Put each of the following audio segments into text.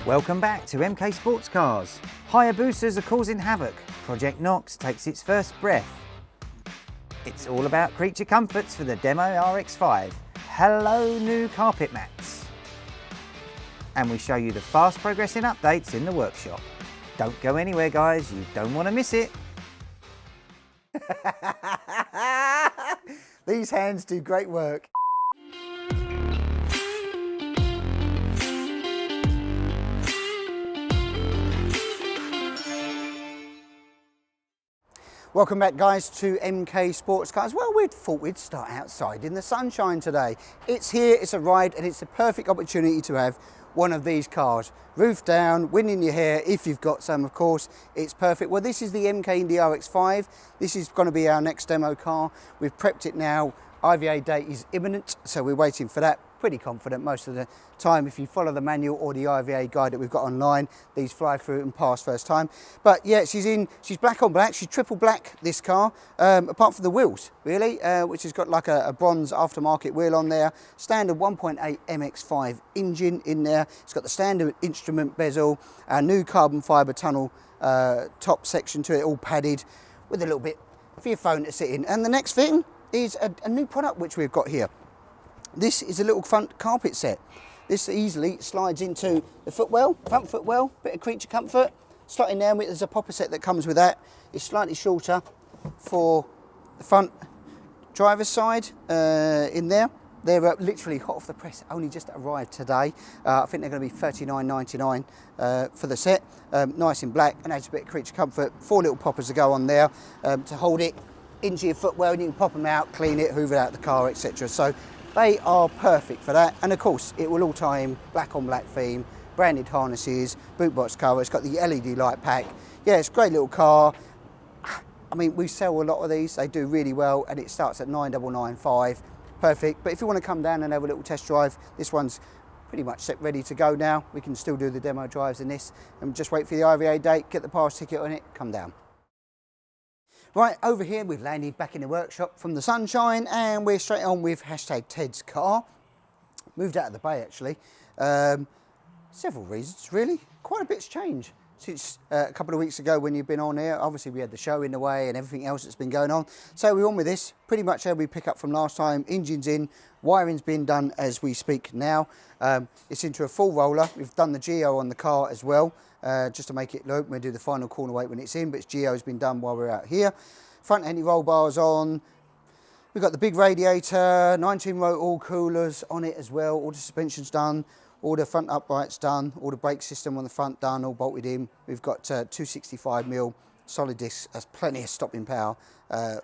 Welcome back to MK Sportscars. Hayabusas are causing havoc. Project Knox takes its first breath. It's all about creature comforts for the Demo RX-5. Hello new carpet mats. And we show you the fast progressing updates in the workshop. Don't go anywhere guys, you don't want to miss it. These hands do great work. Welcome back guys to MK Sportscars. Well, we thought we'd start outside in the sunshine today. It's here, it's a ride, and it's the perfect opportunity to have one of these cars. Roof down, wind in your hair, if you've got some of course, it's perfect. Well, this is the MK Indy RX-5. This is going to be our next demo car. We've prepped it now. IVA date is imminent, so we're waiting for that. Pretty confident most of the time. If you follow the manual or the IVA guide that we've got online, these fly through and pass first time. But yeah, she's black on black. She's triple black, this car, apart from the wheels, really, which has got like a bronze aftermarket wheel on there. Standard 1.8 MX-5 engine in there. It's got the standard instrument bezel, our new carbon fibre tunnel top section to it, all padded with a little bit for your phone to sit in. And the next thing is a new product which we've got here. This is a little front carpet set. This easily slides into the footwell, front footwell, bit of creature comfort. Slotting down with, there's a popper set that comes with that. It's slightly shorter for the front driver's side in there. They're literally hot off the press, only just arrived today. I think they're going to be $39.99 for the set. Nice in black and adds a bit of creature comfort. 4 little poppers to go on there to hold it into your footwell, and you can pop them out, clean it, hoover it out the car, etc. So they are perfect for that, and of course it will all tie in black on black theme, branded harnesses, boot box cover. It's got the LED light pack. Yeah, it's a great little car. I mean, we sell a lot of these, they do really well, and it starts at $9,995. Perfect. But if you want to come down and have a little test drive, this one's pretty much set ready to go now. We can still do the demo drives in this, and just wait for the IVA date, get the pass ticket on it, come down. Right, over here we've landed back in the workshop from the sunshine, and we're straight on with hashtag Ted's car. Moved out of the bay actually. Several reasons really. Quite a bit's changed since a couple of weeks ago when you've been on here. Obviously we had the show in the way and everything else that's been going on. So we're on with this, pretty much how we pick up from last time. Engine's in, wiring's been done as we speak now. It's into a full roller. We've done the geo on the car as well. Just to make it look, we'll do the final corner weight when it's in, but its geo's been done while we're out here. Front anti-roll bars on. We've got the big radiator, 19 row all coolers on it as well. All the suspension's done, all the front uprights done, all the brake system on the front done, all bolted in. We've got 265mm solid discs. That's plenty of stopping power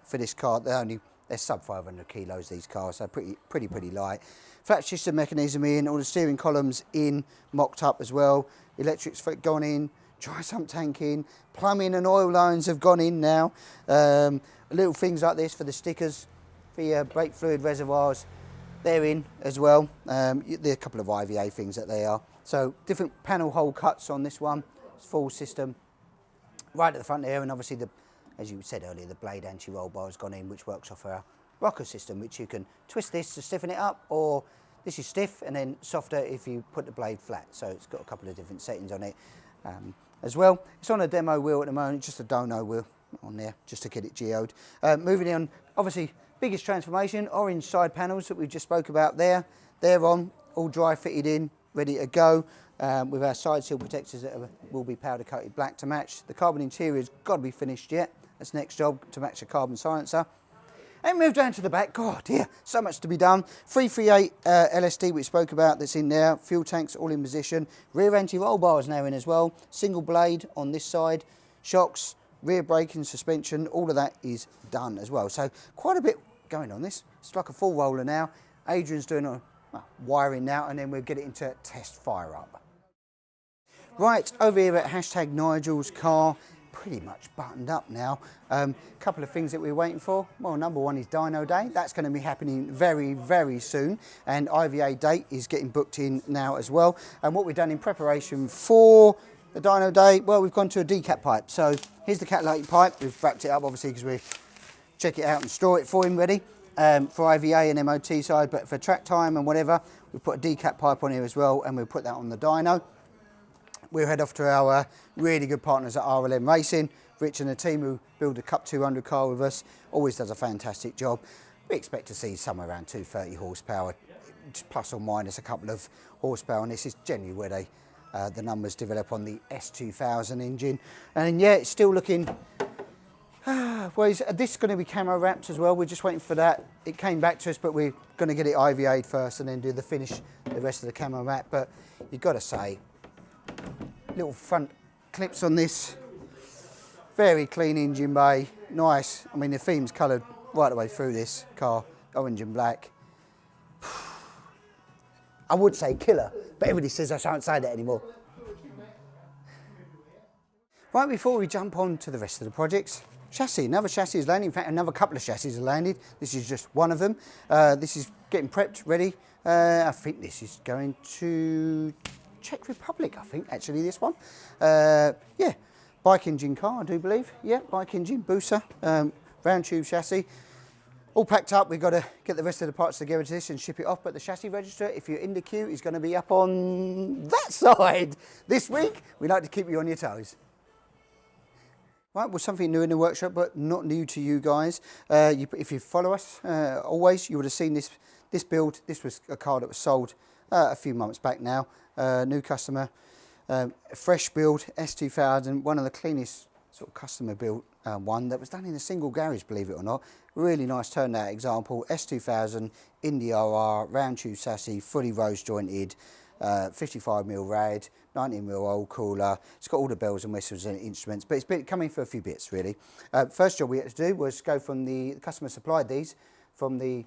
for this car. They're sub 500 kilos, these cars, so pretty light. Flat system mechanism in, all the steering columns in, mocked up as well. Electrics gone in, dry sump tank in, plumbing and oil lines have gone in now. Little things like this for the stickers, for your brake fluid reservoirs, they're in as well. There are a couple of IVA things that they are. So different panel hole cuts on this one, it's full system. Right at the front there, and obviously as you said earlier, the blade anti-roll bar has gone in, which works off our rocker system, which you can twist this to stiffen it up, or this is stiff and then softer if you put the blade flat. So it's got a couple of different settings on it as well. It's on a demo wheel at the moment, just a Dyno wheel on there, just to get it geoed. Moving on, obviously, biggest transformation, orange side panels that we just spoke about there. They're on, all dry fitted in, ready to go. With our side seal protectors that will be powder coated black to match. The carbon interior's got to be finished yet. That's next job, to match the carbon silencer. And move down to the back. God, dear, so much to be done. 338 LSD we spoke about, that's in there. Fuel tanks all in position. Rear anti-roll bars now in as well. Single blade on this side. Shocks, rear braking, suspension, all of that is done as well. So quite a bit going on this. It's like a full roller now. Adrian's doing wiring now, and then we'll get it into test fire up. Right, over here at hashtag Nigel's car. Pretty much buttoned up now. Couple of things that we're waiting for. Well, number one is Dyno Day. That's going to be happening very, very soon. And IVA date is getting booked in now as well. And what we've done in preparation for the Dyno Day, well, we've gone to a decap pipe. So here's the catalytic pipe. We've wrapped it up, obviously, because we check it out and store it for him ready for IVA and MOT side. But for track time and whatever, we put a decap pipe on here as well, and we'll put that on the dyno. we'll head off to our really good partners at RLM Racing. Rich and the team who build the Cup 200 car with us, always does a fantastic job. We expect to see somewhere around 230 horsepower, plus or minus a couple of horsepower, and this is generally where they, the numbers develop on the S2000 engine. And yeah, it's still looking, well, this is going to be camo wrapped as well. We're just waiting for that. It came back to us, but we're going to get it IVA'd first and then do the finish, the rest of the camo wrap. But you've got to say, little front clips on this. Very clean engine bay, nice. I mean, the theme's coloured right the way through this car, orange and black. I would say killer, but everybody says I shan't say that anymore. Right before we jump on to the rest of the projects, chassis, another chassis is landing. In fact, another couple of chassis are landed. This is just one of them. This is getting prepped, ready. I think this is going to Czech Republic, I think, actually, this one. Yeah. Bike engine car, I do believe. Yeah, bike engine, Busa, round tube chassis. All packed up. We've got to get the rest of the parts together to this and ship it off. But the chassis register, if you're in the queue, is going to be up on that side this week. We like to keep you on your toes. Right, well, something new in the workshop, but not new to you guys. If you follow us always, you would have seen this build. This was a car that was sold a few months back now. New customer. Fresh build, S2000, one of the cleanest sort of customer built one that was done in a single garage, believe it or not. Really nice turned out example, S2000, Indy RR, round tube chassis, fully rose jointed, 55mm rad, 90mm oil cooler. It's got all the bells and whistles and instruments, but it's been coming for a few bits really. First job we had to do was go from the customer supplied these, from the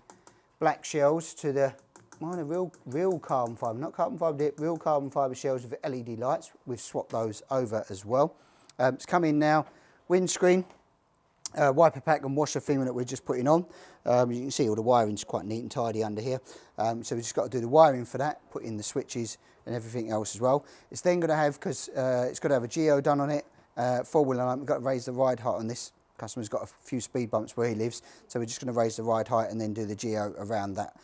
black shells to the real carbon fibre, not carbon fibre dip, real carbon fibre shells with LED lights. We've swapped those over as well. It's come in now, windscreen, wiper pack and washer thing that we're just putting on. You can see all the wiring's quite neat and tidy under here. So we've just got to do the wiring for that, put in the switches and everything else as well. It's then going to have, because it's got to have a geo done on it, four-wheel line, we've got to raise the ride height on this. Customer's got a few speed bumps where he lives, so we're just going to raise the ride height and then do the geo around that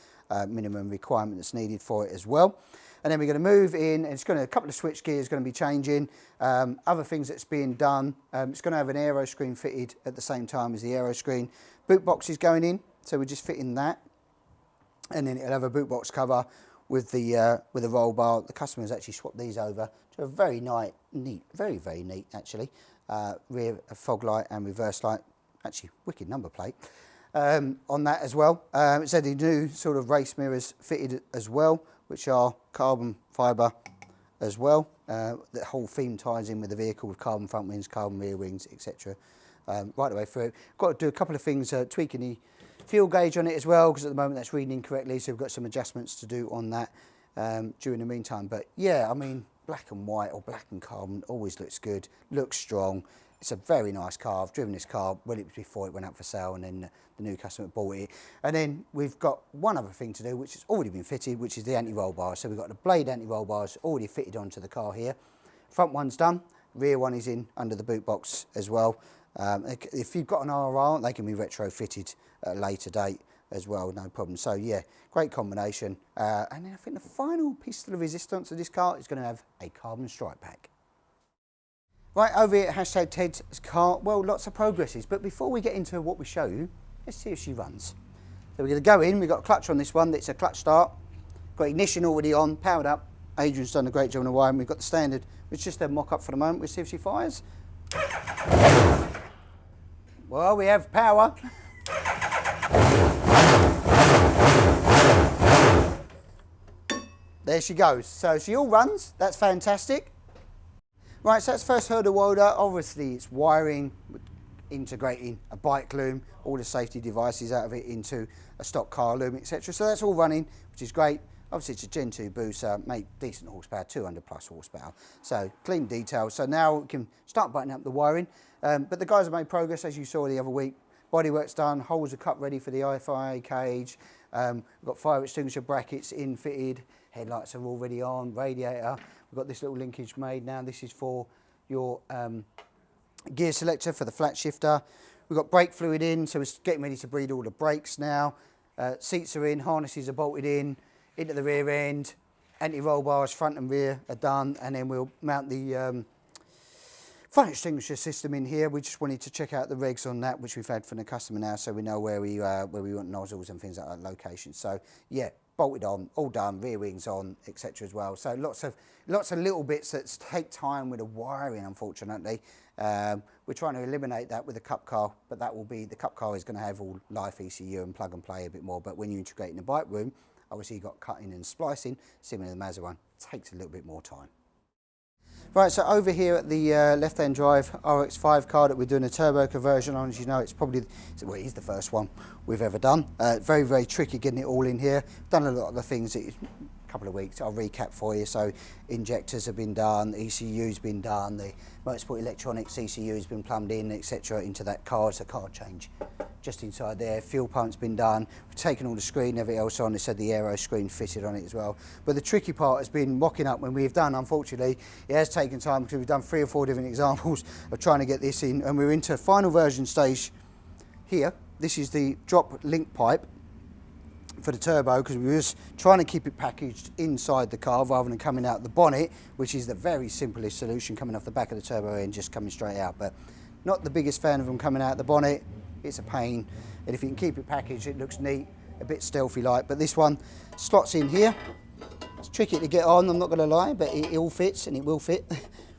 minimum requirement that's needed for it as well. And then we're going to move in, and it's going to, a couple of switch gears going to be changing, other things that's being done. It's going to have an aero screen fitted at the same time as the aero screen. Boot box is going in, so we're just fitting that. And then it'll have a boot box cover with the roll bar. The customer's actually swapped these over to a very neat, very neat actually. Rear fog light and reverse light, actually wicked number plate. On that as well. It's had the new sort of race mirrors fitted as well, which are carbon fibre as well. The whole theme ties in with the vehicle with carbon front wings, carbon rear wings, etc. Right the way through it. Got to do a couple of things, tweaking the fuel gauge on it as well, because at the moment that's reading incorrectly, so we've got some adjustments to do on that during the meantime. But yeah, I mean, black and white or black and carbon always looks good, looks strong. It's a very nice car. I've driven this car, well, it was before it went up for sale, and then the new customer bought it. And then we've got one other thing to do, which has already been fitted, which is the anti-roll bar. So we've got the blade anti-roll bars already fitted onto the car here. Front one's done, rear one is in under the boot box as well. If you've got an RR, they can be retrofitted at a later date as well, no problem. So yeah, great combination. And then I think the final piece of the resistance of this car is going to have a carbon stripe pack. Right, over here at #Ted's car, well, lots of progresses, but before we get into what we show you, let's see if she runs. So we're going to go in, we've got a clutch on this one, it's a clutch start, got ignition already on, powered up. Adrian's done a great job on the wiring. We've got the standard, which is just a mock up for the moment. We'll see if she fires. Well, we have power. There she goes. So she all runs, that's fantastic. Right, so that's first hurdle welder. Obviously it's wiring, integrating a bike loom, all the safety devices out of it into a stock car loom, etc. So that's all running, which is great. Obviously it's a Gen 2 booster, make decent horsepower, 200 plus horsepower. So clean details. So now we can start buttoning up the wiring. But the guys have made progress, as you saw the other week. Bodywork's done, holes are cut ready for the IFI cage. We've got fire extinguisher brackets in fitted, headlights are already on, radiator. We've got this little linkage made now. This is for your gear selector for the flat shifter. We've got brake fluid in, so we're getting ready to breed all the brakes now. Seats are in, harnesses are bolted in, into the rear end. anti-roll bars front and rear are done, and then we'll mount the fire extinguisher system in here. We just wanted to check out the regs on that, which we've had from the customer now, so we know where we want nozzles and things like that, locations. So yeah, bolted on, all done, rear wings on, etc. as well. So lots of little bits that take time with the wiring, unfortunately. We're trying to eliminate that with the cup car, but that will be, the cup car is going to have all life ECU and plug and play a bit more. But when you integrate in the bike room, obviously you've got cutting and splicing, similar to the Mazda one, takes a little bit more time. Right, so over here at the left-hand drive RX-5 car that we're doing a turbo conversion on, as you know, it's probably, well, it is the first one we've ever done. Very, very tricky getting it all in here. Done a lot of the things, a couple of weeks, I'll recap for you. So injectors have been done, ECU's been done, the motorsport electronics ECU's been plumbed in, etc. into that car. It's a car change just inside there. Fuel pump's been done. We've taken all the screen, everything else on. They said the aero screen fitted on it as well. But the tricky part has been mocking up when we've done, unfortunately, it has taken time because we've done 3 or 4 different examples of trying to get this in, and we're into final version stage here. This is the drop link pipe for the turbo, because we were just trying to keep it packaged inside the car rather than coming out the bonnet, which is the very simplest solution, coming off the back of the turbo and just coming straight out. But not the biggest fan of them coming out the bonnet. It's a pain, and if you can keep it packaged, it looks neat, a bit stealthy like. But this one slots in here. It's tricky to get on, I'm not going to lie, but it all fits, and it will fit.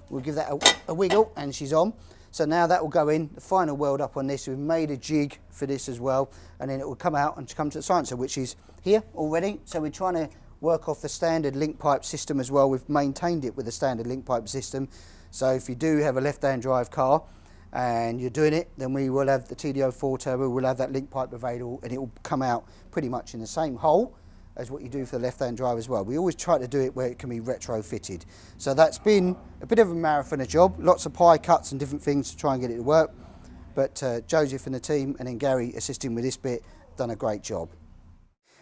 We'll give that a wiggle, and she's on. So now that will go in, the final weld up on this. We've made a jig for this as well, and then it will come out and come to the silencer, which is here already. So we're trying to work off the standard link pipe system as well. We've maintained it with the standard link pipe system. So if you do have a left-hand drive car and you're doing it, then we will have the TDO4 turbo, we'll have that link pipe available, and it will come out pretty much in the same hole as what you do for the left-hand drive as well. We always try to do it where it can be retrofitted. So that's been a bit of a marathon job, lots of pie cuts and different things to try and get it to work. But Joseph and the team, and then Gary assisting with this bit, done a great job.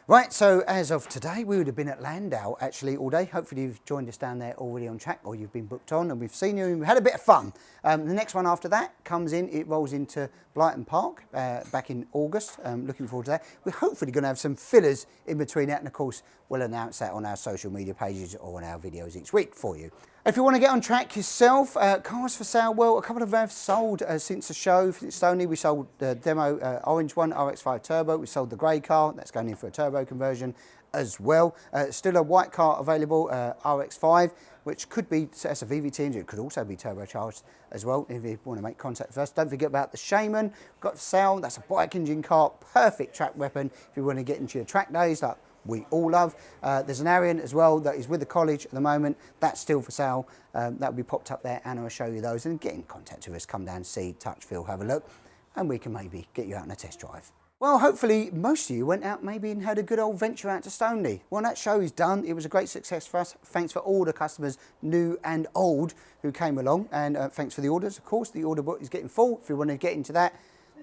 Right, so as of today, we would have been at Landau actually all day. Hopefully you've joined us down there already on track, or you've been booked on and we've seen you and we've had a bit of fun. The next one after that comes in, it rolls into Brighton Park back in August. Looking forward to that. We're hopefully going to have some fillers in between that, and of course we'll announce that on our social media pages or on our videos each week for you. If you want to get on track yourself, cars for sale, well, a couple of them have sold since the show. Since Sony, we sold the demo orange one, RX-5 Turbo. We sold the grey car, that's going in for a turbo conversion as well. Still a white car available, RX-5, which could be, that's a VVT engine, it could also be turbocharged as well if you want to make contact with us. Don't forget about the Shaman, got for sale, that's a bike engine car, perfect track weapon if you want to get into your track days like we all love. There's an Arian as well that is with the college at the moment. That's still for sale. That will be popped up there. Anna will show you those, and get in contact with us. Come down, see, touch, feel, have a look, and we can maybe get you out on a test drive. Well, hopefully most of you went out maybe and had a good old venture out to Stoneleigh. Well, that show is done. It was a great success for us. Thanks for all the customers, new and old, who came along, and thanks for the orders. Of course, the order book is getting full. If you want to get into that,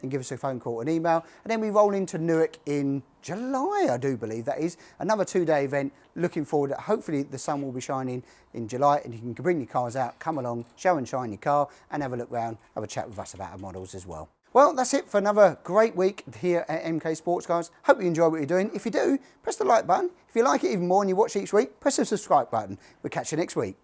then give us a phone call or an email. And then we roll into Newark in July, I do believe that is. Another 2-day event. Looking forward to, hopefully the sun will be shining in July, and you can bring your cars out, come along, show and shine your car, and have a look round, have a chat with us about our models as well. Well, that's it for another great week here at MK Sportscars. Hope you enjoy what you're doing. If you do, press the like button. If you like it even more and you watch each week, press the subscribe button. We'll catch you next week.